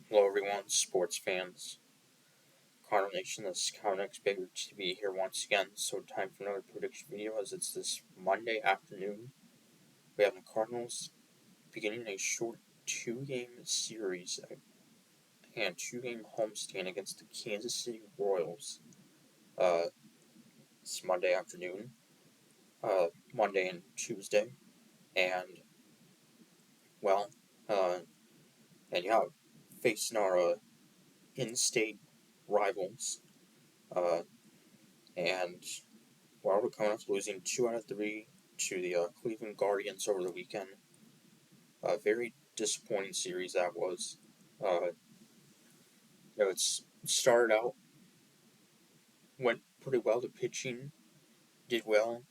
Hello everyone, sports fans, Cardinal Nation, this is Cardinals Bigger to be here once again. So time for another prediction video as it's this Monday afternoon. We have the Cardinals beginning a short two-game series and two-game homestand against the Kansas City Royals. It's Monday afternoon, Monday and Tuesday, and well, uh, and yeah, facing our in-state rivals, uh, and we're coming off losing 2 out of 3 to the Cleveland Guardians over the weekend. A very disappointing series that was. It's started out, went pretty well. The pitching did well.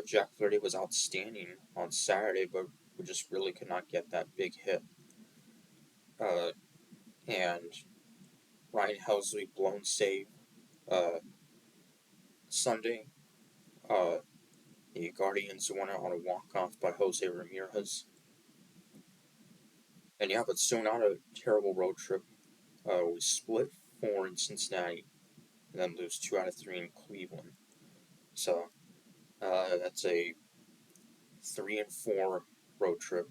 Jack Flaherty was outstanding on Saturday, but we just really could not get that big hit. Uh, and Ryan Helsley blown save uh, Sunday. Uh, the Guardians won out on a walk-off by Jose Ramirez. And yeah, but still not a terrible road trip. We split 4 in Cincinnati and then lose 2 out of 3 in Cleveland. So that's a 3-4 road trip.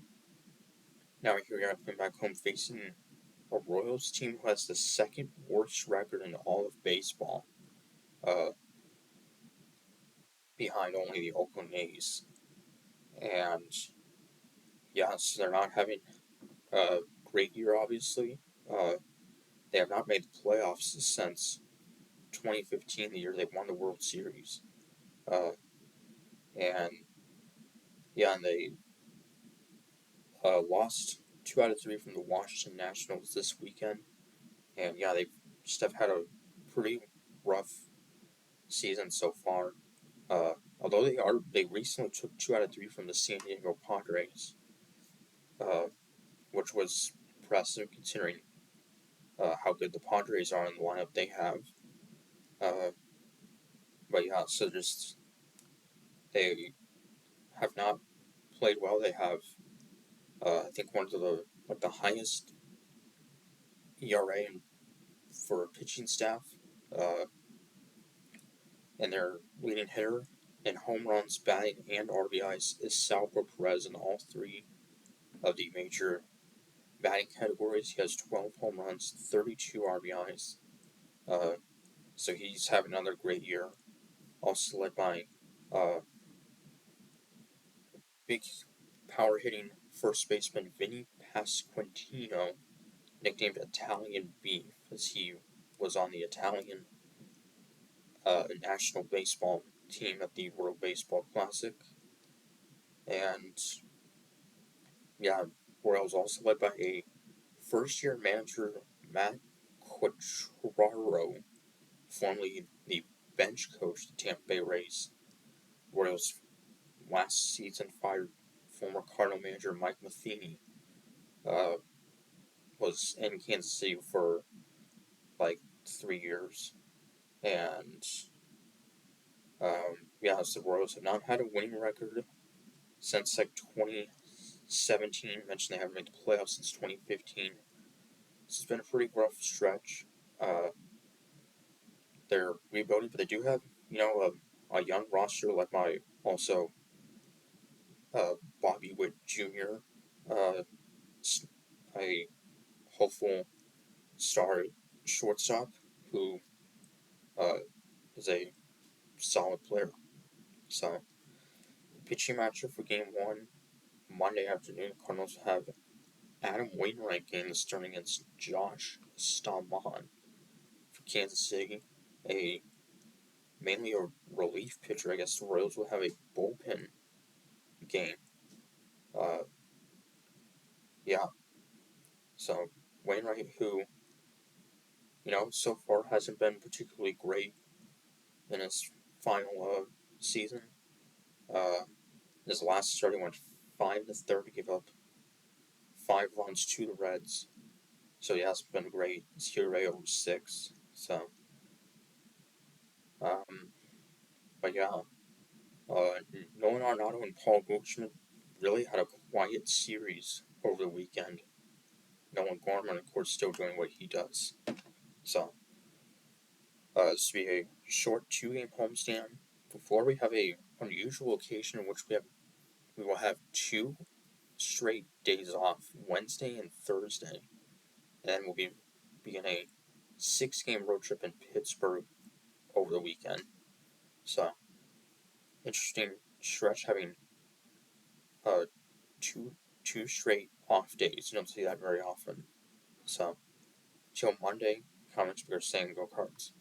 Now here we are coming back home facing a Royals team who has the second worst record in all of baseball, uh, behind only the Oakland A's. And yeah, so they're not having a great year, obviously. They have not made the playoffs since 2015, the year they won the World Series. Uh, and yeah, and they lost 2 out of 3 from the Washington Nationals this weekend. And yeah, they just have had a pretty rough season so far. Although they recently took 2 out of 3 from the San Diego Padres, uh, which was impressive considering how good the Padres are in the lineup they have. Uh, but yeah, so just they have not played well. They have, I think, one of the highest ERA for pitching staff, uh, and their leading hitter in home runs, batting, and RBIs is Salvador Perez in all 3 of the major batting categories. He has 12 home runs, 32 RBIs. Uh, so he's having another great year. Also led by uh, big power hitting first baseman Vinny Pasquantino, nicknamed Italian Beef, as he was on the Italian national baseball team at the World Baseball Classic. And yeah, Royals also led by a first-year manager, Matt Quatraro, formerly the bench coach of the Tampa Bay Rays. Royals last season fired former Cardinal manager Mike Matheny. Uh, was in Kansas City for like 3 years, and yeah, so the Royals have not had a winning record since like 2017. Mentioned they haven't made the playoffs since 2015. This has been a pretty rough stretch. Uh, they're rebuilding, but they do have, a young roster led by also Bobby Witt Jr., uh, a hopeful star shortstop who uh, is a solid player. So, pitching matchup for Game 1, Monday afternoon, Cardinals have Adam Wainwright game starting against Josh Stalman for Kansas City, mainly a relief pitcher. I guess the Royals will have a bullpen game. Uh, yeah, so Wainwright, who, so far hasn't been particularly great in his final season. Uh, his last start, he went 5 to 30, gave up 5 runs to the Reds. So he hasn't been great. His ERA over 6. So, um, but yeah, Nolan Arenado and Paul Goldschmidt really had a quiet series over the weekend. Nolan Gorman, of course, still doing what he does. So, this will be a short 2-game homestand. Before we have a unusual occasion in which we will have 2 straight days off, Wednesday and Thursday, and then we'll begin a 6-game road trip in Pittsburgh over the weekend. So, interesting stretch having uh, two straight off days. You don't see that very often. So, till Monday, comments we are saying go Cards.